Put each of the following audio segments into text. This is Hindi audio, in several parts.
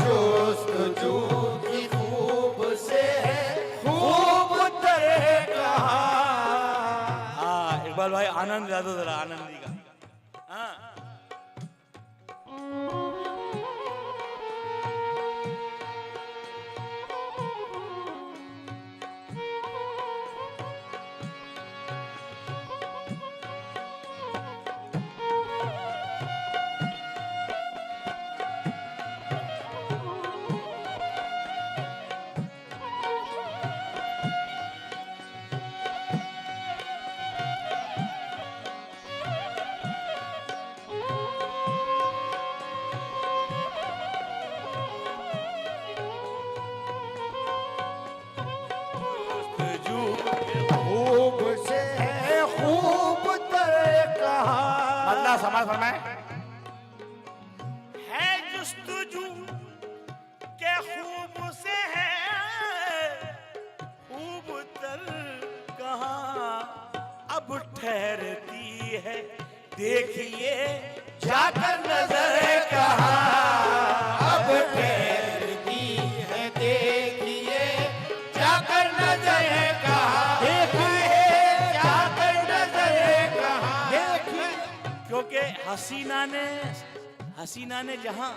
जोस्तजू की खूब से है खूब तेरे कहाँ। इकबाल भाई आनंद ला दो जरा, आनंदी का। हाँ खूब से है खूब तेरे कहाँ। अल्लाह समाज फरमाए। है जुस्तजू के खूब से है खूब तर कहाँ, अब ठहरती है देखिए जाकर नजर कहाँ। अब ठहरती है देखिए जाकर नजर कहाँ। देखिए जाकर नजर कहाँ। देखिए क्योंकि हसीना ने जहां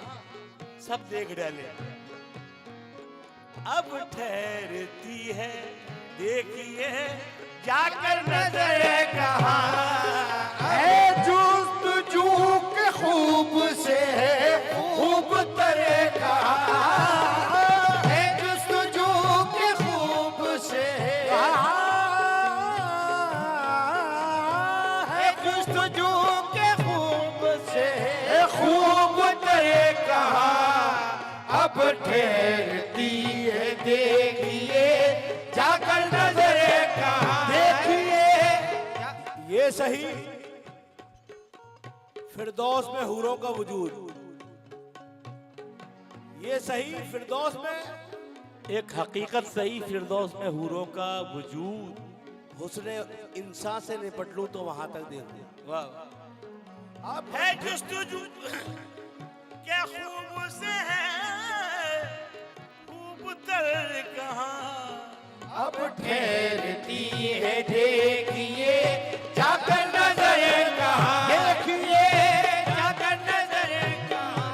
सब देख डाले, अब ठहरती है देखिए जाकर नजर कहाँ। है जुस्तजू के खूब से है खूब तेरे कहाँ। है जुस्तजू के खूब से है जुस्तजू के खूब से खूब तेरे कहाँ। अब ठहरती है देखिए जाकर नजर कहाँ। देखिए ये सही फिरदौस में हूरों का वजूद, ये सही फिरदौस में एक हकीकत सही फिरदौस में हूरों का वजूद। हुस्ने इंसान से निपट लूं तो वहां तक दे दूं। वाह अब है जुस्तजू क्या खूब से है खूब तर कहाँ, अब ठहरती है देखिए जाकर नजर कहाँ। देखिए जाकर नजर कहाँ।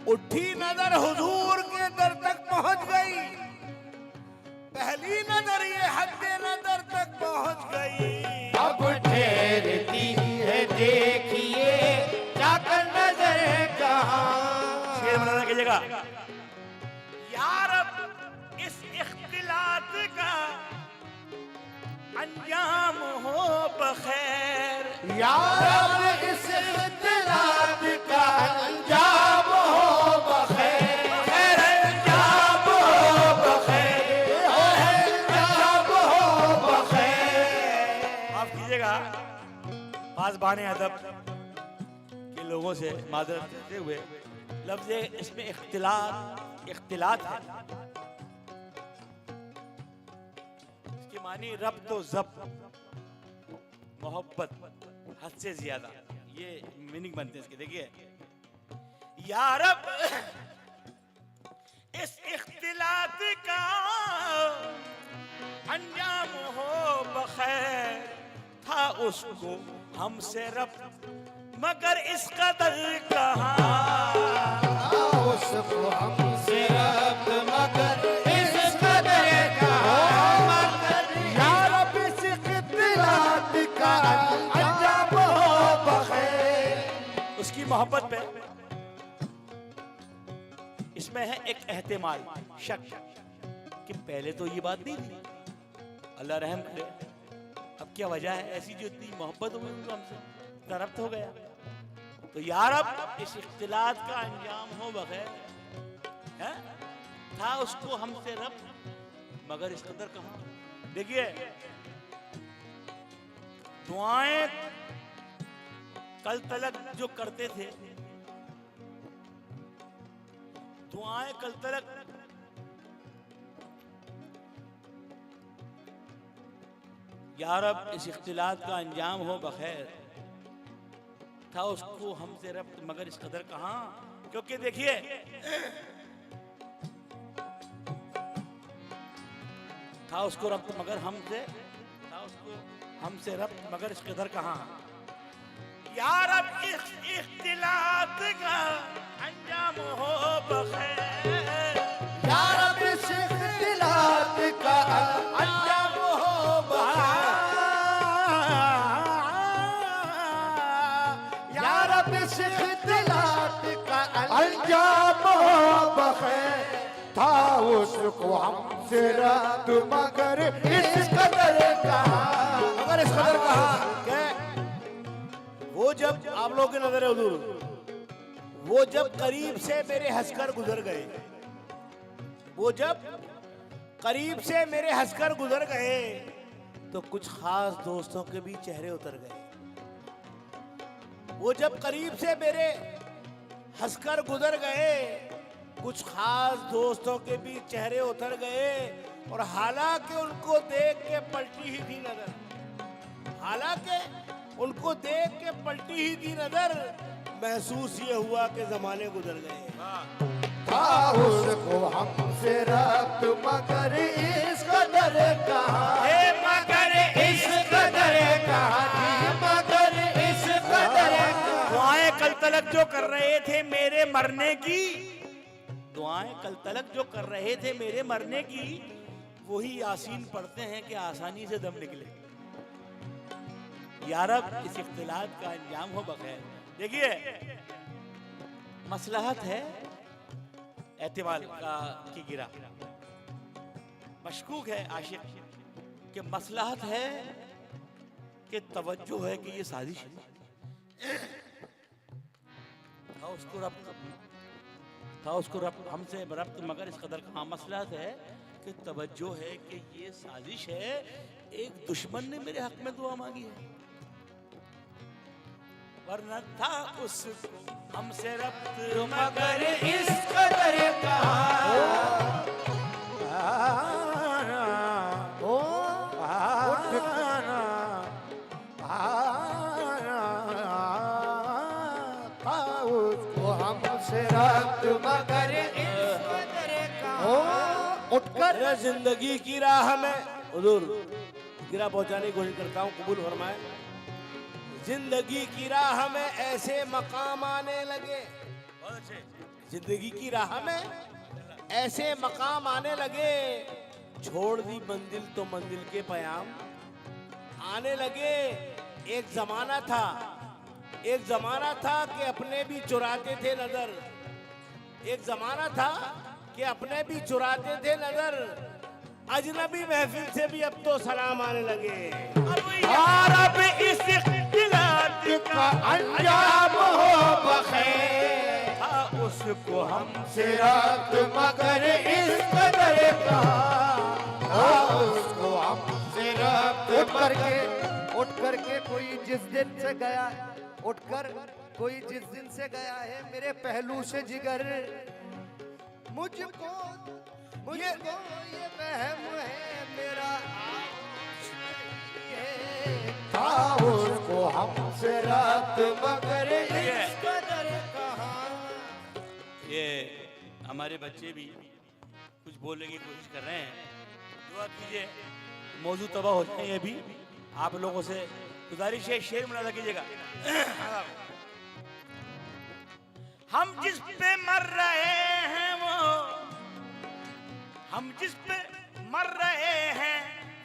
उठी नजर हुजूर के दर तक पहुंच गई। पहली नजर ये हद्दे नजर तक पहुंच गई। अब ठहरती है देखिए जाकर नजर कहाँ। शेर बनाना कीजिएगा। यार अब इस इख्तिलात का अंजाम हो बखैर। यार अब इस इख्तिलात का अंजाम हो बखैर। खैर अंजाम हो बखैर। अंजाम हो बखैर। माफ कीजिएगा, पासबान अदब के लोगों से माजरत करते हुए लफ्ज इसमें इख्तिलात है, इसकी मानी रब्त व ज़ब्त, मोहब्बत हद से ज्यादा, ये मीनिंग बनते हैं इसके। देखिए या रब इस इख्तिलात का अंजाम हो बखैर, था उसको हमसे रब्त मगर इस कदर कहाँ। उसको हमसे रब्त मगर इस कदर कहाँ। यार अब इस इख्तिलात का अंजाम हो बखैर। मोहब्बत पे इसमें है एक एहतिमाल, शक कि पहले तो ये बात नहीं थी, अल्लाह रहम करे, अब क्या वजह है ऐसी जो इतनी मोहब्बत हुई उनको हमसे, इतना रब्त हो गया। तो यार अब इस इख्तिलात का अंजाम हो बगैर है? था उसको हमसे रब्त मगर इस कदर कहाँ। देखिए दुआएं कल तलक जो करते थे, दुआएं कल तलक यार अब इस इख्तिलात का अंजाम हो बखैर, था उसको हमसे रब्त मगर इस कदर कहाँ। क्योंकि देखिए था उसको रब्त मगर हमसे, था उसको हमसे रब्त मगर इस कदर कहाँ। यार अब इस इख्तिलात का अंजाम हो बखैर, यार अब इस इख्तिलात का अंजाम हो बखैर, यार अब इस इख्तिलात का अंजाम हो बखैर, था उसको हमसे रब्त मगर इस कदर कहाँ, मगर इस कदर कहा कि वो जब आप लोगों की नजर है हुजूर, वो जब करीब से मेरे हंसकर गुजर गए, वो जब करीब से मेरे हंसकर गुजर गए तो कुछ खास दोस्तों के भी चेहरे उतर गए। वो जब करीब से मेरे हंसकर गुजर गए कुछ खास दोस्तों के भी चेहरे उतर गए, और हालांकि उनको देख के पलटी ही थी नजर, हालांकि उनको देख के पलटी ही थी नजर, महसूस ये हुआ कि जमाने गुजर गए। था उसको हमसे रब्त मगर इस कदर कहाँ, मगर इस कदर कहाँ थी, मगर इस कदर कहाँ। दुआएं कल तलक जो कर रहे थे मेरे मरने की, दुआएं कल तलक जो कर रहे थे मेरे मरने की, वही यासीन पढ़ते हैं कि आसानी से दम निकले। यार अब इस इख्तिलात का अंजाम हो बगैर। देखिए मसलहत है एहतिमाल का की गिरा, मशकूक है आशिक कि मसलहत है कि तवज्जो है कि ये साजिश है, था उसको रब्त, था उसको रब्त हमसे रब्त मगर इस कदर कहाँ। मसलहत है कि तवज्जो है कि ये साजिश है, एक दुश्मन ने मेरे हक में दुआ मांगी है, वरना था उसको हमसे रब्त मगर इस कदर कहाँ, था उसको हमसे रब्त मगर इस कदर कहाँ। उठकर जिंदगी की राह में हुजूर गिरा पहुंचाने की कोशिश करता हूँ, कबूल फरमाए। जिंदगी की राह में ऐसे मकाम आने लगे, जिंदगी की राह में ऐसे मकाम आने लगे, छोड़ दी मंजिल तो मंजिल के पयाम आने लगे। एक जमाना था, एक जमाना था कि अपने भी चुराते थे नजर, एक जमाना था कि अपने भी चुराते थे नजर, अजनबी महफिल से भी अब तो सलाम आने लगे। यार अब इस इख्तिलात का अंजाम हो बखैर, था उसको हमसे रब्त मगर इस कदर कहाँ, था उसको हमसे रब्त उठ करके कोई जिस दिन से गया, उठकर कोई जिस दिन से गया है मेरे पहलू से जिगर, मुझको ये वहम है मेरा था उसको हमसे रब्त मगर इस कदर कहाँ। ये हमारे बच्चे भी कुछ बोलने की कोशिश कर रहे हैं, दुआ कीजिए मौजूद तबाह हो जाए। ये भी आप लोगों से गुजारिश है, शेर मुलाजा कीजिएगा। हम जिस पे मर रहे हैं वो, हम जिस पे मर रहे हैं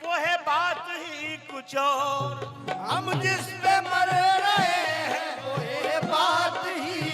वो है बात ही कुछ और, हम जिस पे मर रहे हैं वो है बात ही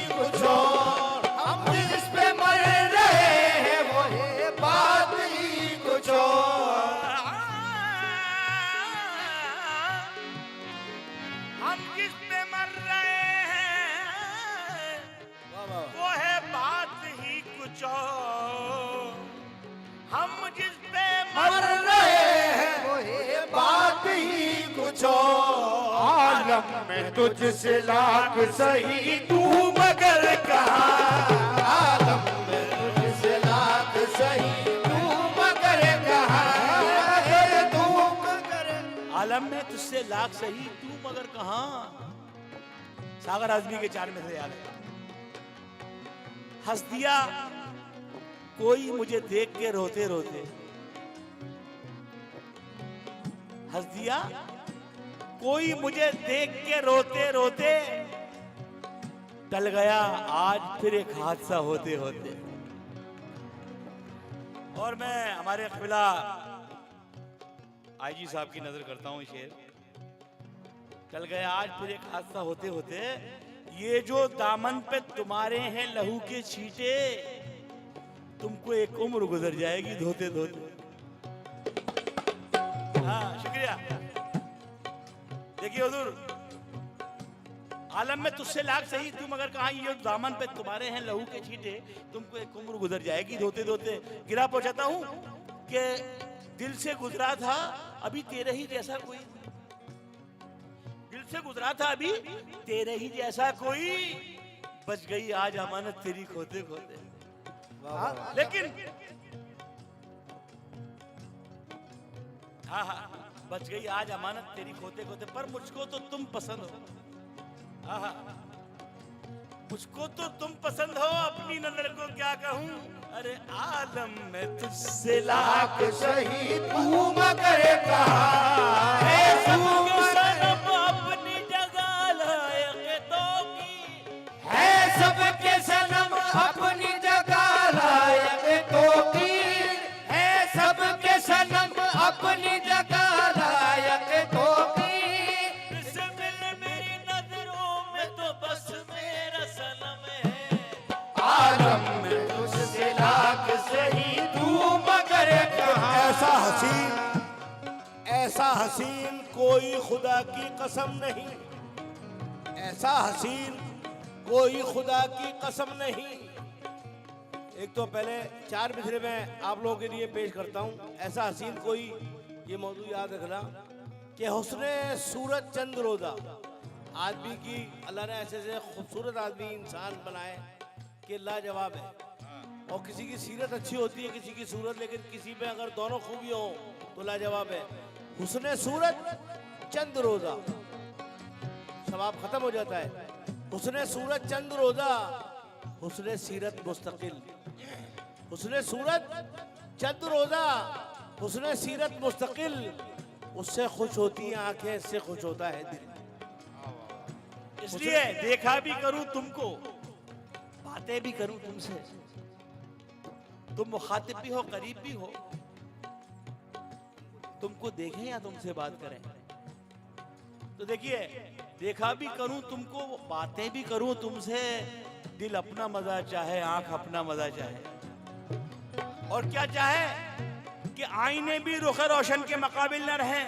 मैं तुझसे लाख सही तू मगर कहाँ, आलम में तुझसे लाख सही तू मगर कहाँ, तू मगर। आलम में तुझसे लाख सही तू मगर कहाँ। सागर आजमी के 4 में से याद है। हंस दिया कोई मुझे देख के रोते रोते, हंस दिया कोई मुझे देख के रोते रोते, टल गया आज फिर एक हादसा होते होते। और मैं हमारे कबिला आईजी साहब की नजर करता हूँ शेर। टल गया आज फिर एक हादसा होते होते, ये जो दामन पे तुम्हारे हैं लहू के छींटे, तुमको एक उम्र गुजर जाएगी धोते धोते। हाँ शुक्रिया। देखिए हुजूर, आलम में तुझसे लाख सही तुम अगर कहा, ये दामन पे तुम्हारे हैं लहू के छींटे, तुमको एक उम्र गुजर जाएगी धोते धोते। गिरा पहुंचाता हूँ कि दिल से गुजरा था अभी तेरे ही जैसा कोई, दिल से गुजरा था अभी तेरे ही जैसा कोई, बच गई आज अमानत तेरी खोते खोते। लेकिन हाँ हाँ, बच गई आज अमानत तेरी खोते खोते, पर मुझको तो तुम पसंद हो। हाँ हाँ, मुझको तो तुम पसंद हो, अपनी नजर को क्या कहूँ। अरे आलम में तुझसे लाख सही तू मगर कहाँ, अपनी जगह लायक तो की है सबके सनम अपनी जगह लायक तो की, है सबके सनम अपनी जगह लायक तो की। मेरी नजरों में तो बस मेरा सनम है, आलम में तुझसे लाख सही तू मगर कहाँ। ऐसा हसीन कोई खुदा की कसम नहीं, ऐसा हसीन कोई खुदा की कसम नहीं। एक तो पहले 4 मिसरे में आप लोगों के लिए पेश करता हूँ। ऐसा हसीन कोई, ये मौजू याद रखना कि हुस्ने सूरत चंद रोजा, आदमी की अल्लाह ने ऐसे ऐसे खूबसूरत आदमी इंसान बनाए कि लाजवाब है। और किसी की सीरत अच्छी होती है, किसी की सूरत, लेकिन किसी में अगर दोनों खूबियाँ हो तो लाजवाब है। हुस्ने सूरत चंद रोजा, सवाब खत्म हो जाता है। हुस्ने सूरत चंद रोजा, हुस्ने सीरत मुस्तकिल। हुस्ने सूरत चंद रोजा, हुस्ने सीरत मुस्तकिल, उससे खुश होती हैं आंखें, इससे खुश होता है दिल। इसलिए देखा भी करूं तुमको, बातें भी करूं तुमसे, तुम मुखातिब भी हो करीब भी हो, तुमको देखें या तुमसे बात करें। तो देखिए, देखा भी करूं तुमको, बातें भी करूं तुमसे, दिल अपना मजा चाहे, आंख अपना मजा चाहे, और क्या चाहे कि आईने भी रुख रोशन के मुकाबिल न रहे।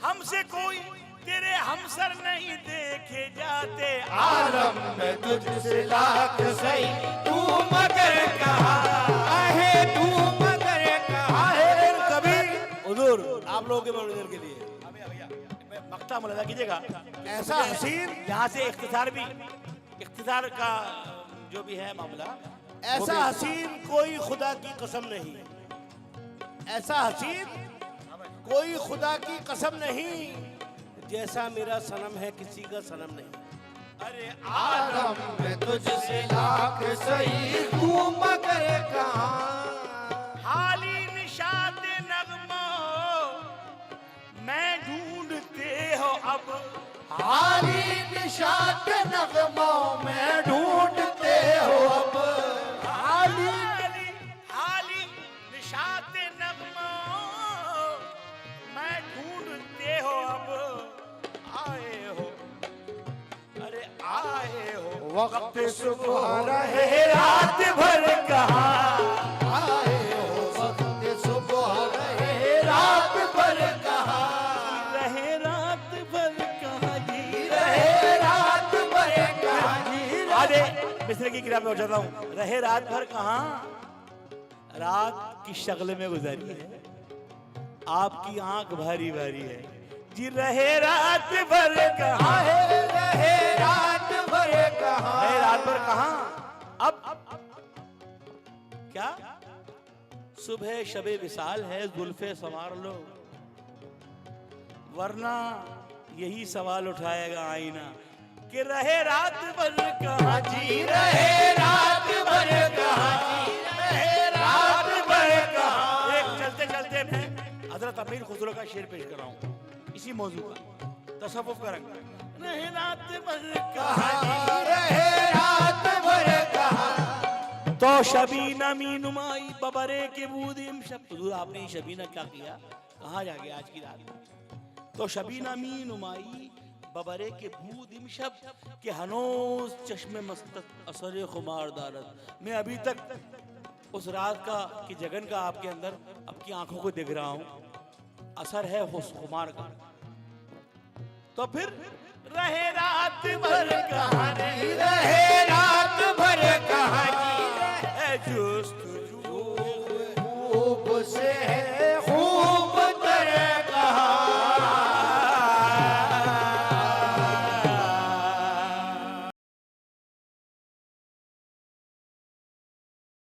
हमसे कोई तेरे हमसर नहीं देखे जाते, आलम में तुझसे लाख सही तू मगर कहाँ है, तू मगर कहाँ है। कभी हुजूर आप लोगों के मनोरंजन के लिए मक्ता मुलाजा कीजिएगा। ऐसा हसीन, यहाँ से इख्तिसार भी, इख्तिसार का जो भी है मामला, ऐसा हसीन कोई खुदा की कसम नहीं, ऐसा हसीन कोई खुदा की कसम नहीं, जैसा मेरा सनम है किसी का सनम नहीं। अरे आलम में तुझसे लाख सही तू मगर कहाँ। हाली निशात नगमा मैं ढूंढते हो अब, हाली निशात नगमों में ढूंढते हो अब। हाली हाली निशात नगमा मैं ढूंढते हो अब, आए हो, अरे आए हो, वक्त सुबह रहे रात भर कहाँ, आए हो वक्त सुबह रहे रात भर कहाँ, रहे रात भर कहाँ जी, रहे रात भर कहाँ जी। आधे मिस्र की किताब में पहुंचाता हूँ। रहे रात भर कहाँ, रात की शक्ल में गुजारी है, आपकी आंख भारी भारी है, जी रहे रात भर कहाँ रहे रात भर कहाँ, रहे रात भर कहाँ। अब क्या सुबह शबे विसाल है, जुल्फे संवार लो, वरना यही सवाल उठाएगा आईना कि रहे रात भर कहाँ जी, रहे रात भर कहाँ, रहे रात भर कहाँ। एक चलते चलते मैं हजरत अमीर खुसरो का शेर पेश कर रहा हूँ इसी मौजू का, तसव्वुफ का रंग। रहे रात भर कहाँ, रहे रात भर कहाँ, तो शबीना मी नुमाई बबरे के बूदिम शब। हुजूर आपने शबीना क्या किया, कहाँ जा गया आज की रात में। तो शबीना मी नुमाई बबरे के बूदिम शब के हनोज चश्मे मस्तक असर खुमार दारत। मैं अभी तक उस रात का कि जगन का आपके अंदर आपकी आंखों को दिख रहा हूँ, असर है उस खुमार का। तो फिर रहे रात भर